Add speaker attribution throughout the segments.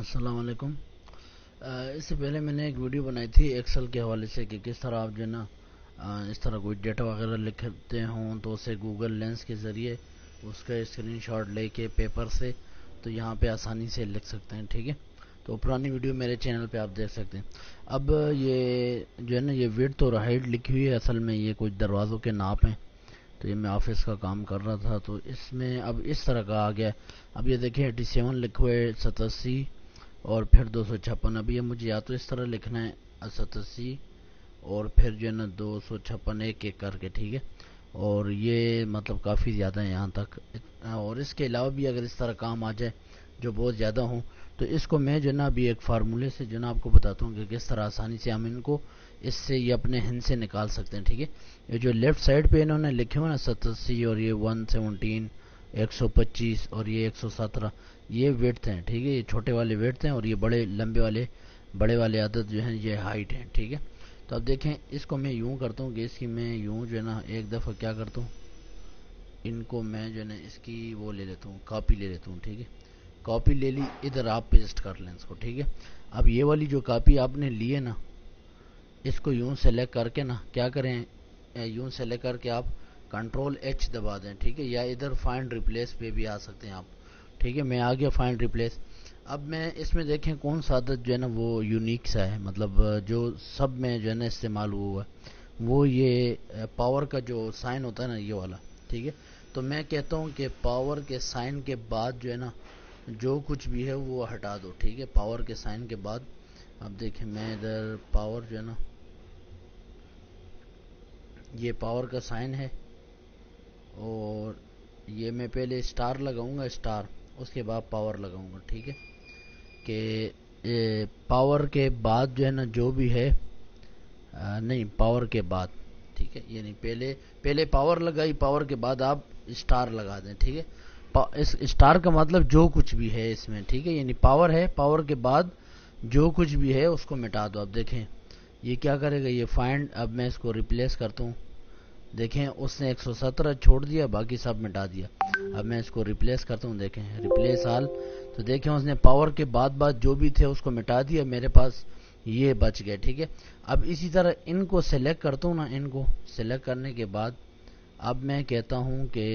Speaker 1: السلام علیکم۔ اس سے پہلے میں نے ایک ویڈیو بنائی تھی ایکسل کے حوالے سے کہ کس طرح آپ جو ہے نا اس طرح کوئی ڈیٹا وغیرہ لکھتے ہوں تو اسے گوگل لینس کے ذریعے اس کا اسکرین شاٹ لے کے پیپر سے تو یہاں پہ آسانی سے لکھ سکتے ہیں، ٹھیک ہے۔ تو پرانی ویڈیو میرے چینل پہ آپ دیکھ سکتے ہیں۔ اب یہ جو ہے نا یہ وڈتھ اور ہائٹ لکھی ہوئی ہے، اصل میں یہ کچھ دروازوں کے ناپ ہیں۔ تو یہ میں آفس کا کام کر رہا تھا تو اس میں اب اس طرح کا آ گیا۔ اب یہ دیکھیں 87 لکھے ہوئے 87 اور پھر 256۔ اب یہ مجھے یا تو اس طرح لکھنا ہے 87 اور پھر جو ہے نا 256 ایک ایک کر کے، ٹھیک ہے۔ اور یہ مطلب کافی زیادہ ہے یہاں تک، اور اس کے علاوہ بھی اگر اس طرح کام آ جائے جو بہت زیادہ ہوں تو اس کو میں جو ہے نا ابھی ایک فارمولے سے جو ہے نا آپ کو بتاتا ہوں کہ کس طرح آسانی سے ہم ان کو اس سے یہ اپنے ہند سے نکال سکتے ہیں، ٹھیک ہے۔ یہ جو لیفٹ سائڈ پہ انہوں نے لکھے ہوئے نا 87 اور یہ 117 125 اور یہ 117 یہ ویڈتھ ہیں، ٹھیک ہے۔ یہ چھوٹے والے ویڈتھ ہیں اور یہ بڑے لمبے والے بڑے والے عدد جو ہیں یہ ہائٹ ہیں، ٹھیک ہے۔ تو اب دیکھیں اس کو میں یوں کرتا ہوں کہ اس کی میں یوں جو ہے نا ایک دفعہ کیا کرتا ہوں، ان کو میں جو ہے نا اس کی وہ لے لیتا ہوں، کاپی لے لیتا ہوں، ٹھیک ہے۔ کاپی لے لی، ادھر آپ پیسٹ کر لیں اس کو، ٹھیک ہے۔ اب یہ والی جو کاپی آپ نے لی ہے نا اس کو یوں سلیکٹ کر کے نا کیا کریں، یوں سلیکٹ کر کے آپ کنٹرول ایچ دبا دیں، ٹھیک ہے۔ یا ادھر فائنڈ ریپلیس پہ بھی آ سکتے ہیں آپ، ٹھیک ہے۔ میں آ گیا فائنڈ ریپلیس۔ اب میں اس میں دیکھیں کون سا عدد جو ہے نا وہ یونیک سا ہے، مطلب جو سب میں جو ہے نا استعمال ہوا ہے وہ یہ پاور کا جو سائن ہوتا ہے نا یہ والا، ٹھیک ہے۔ تو میں کہتا ہوں کہ پاور کے سائن کے بعد جو ہے نا جو کچھ بھی ہے وہ ہٹا دو، ٹھیک ہے۔ پاور کے سائن کے بعد اب دیکھیں میں ادھر پاور جو ہے نا یہ پاور کا سائن ہے اور یہ میں پہلے اسٹار لگاؤں گا، اسٹار اس کے بعد پاور لگاؤں گا، ٹھیک ہے۔ کہ پاور کے بعد جو ہے نا جو بھی ہے نہیں پاور کے بعد، ٹھیک ہے، یعنی پہلے پاور لگائی، پاور کے بعد آپ اسٹار لگا دیں، ٹھیک ہے۔ اس اسٹار کا مطلب جو کچھ بھی ہے اس میں، ٹھیک ہے، یعنی پاور ہے، پاور کے بعد جو کچھ بھی ہے اس کو مٹا دو۔ اب دیکھیں یہ کیا کرے گا، یہ فائنڈ، اب میں اس کو ریپلیس کرتا ہوں، دیکھیں اس نے 117 چھوڑ دیا، باقی سب مٹا دیا۔ اب میں اس کو ریپلیس کرتا ہوں، دیکھیں ریپلیس آل، تو دیکھیں اس نے پاور کے بعد جو بھی تھے اس کو مٹا دیا، میرے پاس یہ بچ گئے، ٹھیک ہے۔ اب اسی طرح ان کو سلیکٹ کرتا ہوں نا، ان کو سلیکٹ کرنے کے بعد اب میں کہتا ہوں کہ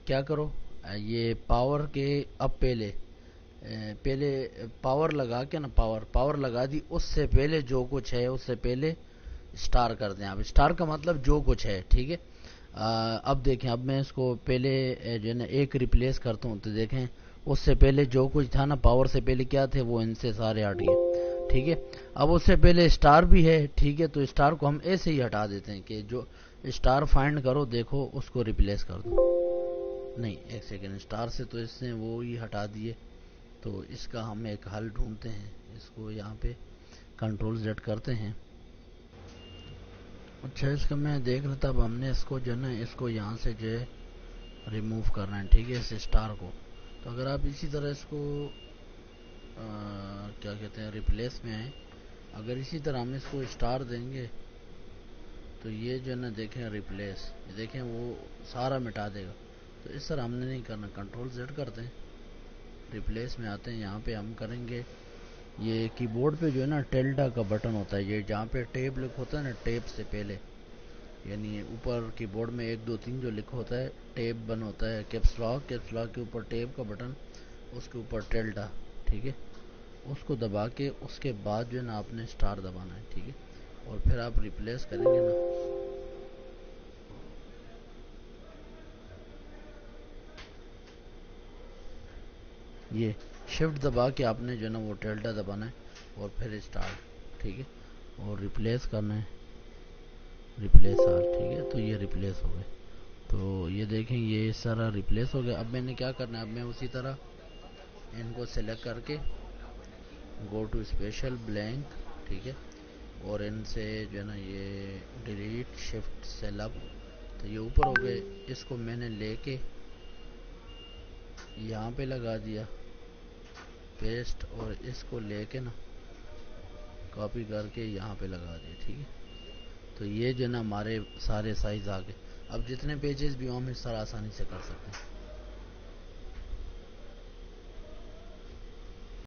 Speaker 1: کیا کرو، یہ پاور کے اب پہلے پاور لگا کے نا پاور لگا دی، اس سے پہلے جو کچھ ہے اس سے پہلے اسٹار کر دیں آپ، اسٹار کا مطلب جو کچھ ہے، ٹھیک ہے۔ اب دیکھیں اب میں اس کو پہلے جو ہے نا ایک ریپلیس کرتا ہوں تو دیکھیں اس سے پہلے جو کچھ تھا نا پاور سے پہلے کیا تھے وہ ان سے سارے ہٹ گئے، ٹھیک ہے۔ اب اس سے پہلے اسٹار بھی ہے، ٹھیک ہے، تو اسٹار کو ہم ایسے ہی ہٹا دیتے ہیں کہ جو اسٹار فائنڈ کرو، دیکھو اس کو ریپلیس کر دو، نہیں ایک سیکنڈ، اسٹار سے تو اس نے وہ ہی ہٹا دیے، تو اس کا ہم ایک حل ڈھونڈتے ہیں، اس کو یہاں پہ کنٹرول زیڈ کرتے ہیں۔ اچھا اس کا میں دیکھ رہا تھا، اب ہم نے اس کو جو ہے نا اس کو یہاں سے جو ہے ریموو کرنا ہے، ٹھیک ہے، اس اسٹار کو۔ تو اگر آپ اسی طرح اس کو کیا کہتے ہیں ریپلیس میں آئیں، اگر اسی طرح ہم اس کو اسٹار دیں گے تو یہ جو ہے نا دیکھیں ریپلیس، دیکھیں وہ سارا مٹا دے گا۔ تو اس طرح ہم نے نہیں کرنا، کنٹرول زیڈ کرتے ہیں، ریپلیس میں آتے ہیں، یہاں پہ ہم کریں گے یہ کی بورڈ پہ جو ہے نا ٹیلڈا کا بٹن ہوتا ہے، یہ جہاں پہ ٹیب لکھ ہوتا ہے نا، ٹیب سے پہلے یعنی اوپر کی بورڈ میں 1 2 3 جو لکھا ہوتا ہے ٹیب بن ہوتا ہے، کیپس لاک کے اوپر ٹیب کا بٹن، اس کے اوپر ٹیلڈا، ٹھیک ہے، اس کو دبا کے اس کے بعد جو ہے نا آپ نے اسٹار دبانا ہے، ٹھیک ہے، اور پھر آپ ریپلیس کریں گے نا، یہ شفٹ دبا کے آپ نے جو ہے نا وہ ٹیلڈا دبانا ہے اور پھر اسٹار، ٹھیک ہے، اور ریپلیس کرنا ہے، ریپلیس آل، ٹھیک ہے۔ تو یہ ریپلیس ہو گئے، تو یہ دیکھیں یہ سارا ریپلیس ہو گیا۔ اب میں نے کیا کرنا ہے، اب میں اسی طرح ان کو سلیکٹ کر کے گو ٹو اسپیشل بلینک، ٹھیک ہے، اور ان سے جو ہے نا یہ ڈیلیٹ شفٹ سیل اپ، تو یہ اوپر ہو گئے، اس کو میں نے لے کے یہاں پہ لگا دیا پیسٹ، اور اس کو لے کے نا کاپی کر کے یہاں پہ لگا دیا، ٹھیک ہے۔ تو یہ جو ہے نا ہمارے سارے سائز آ گئے۔ اب جتنے پیجز بھی ہوں ہم اس طرح آسانی سے کر سکتے ہیں۔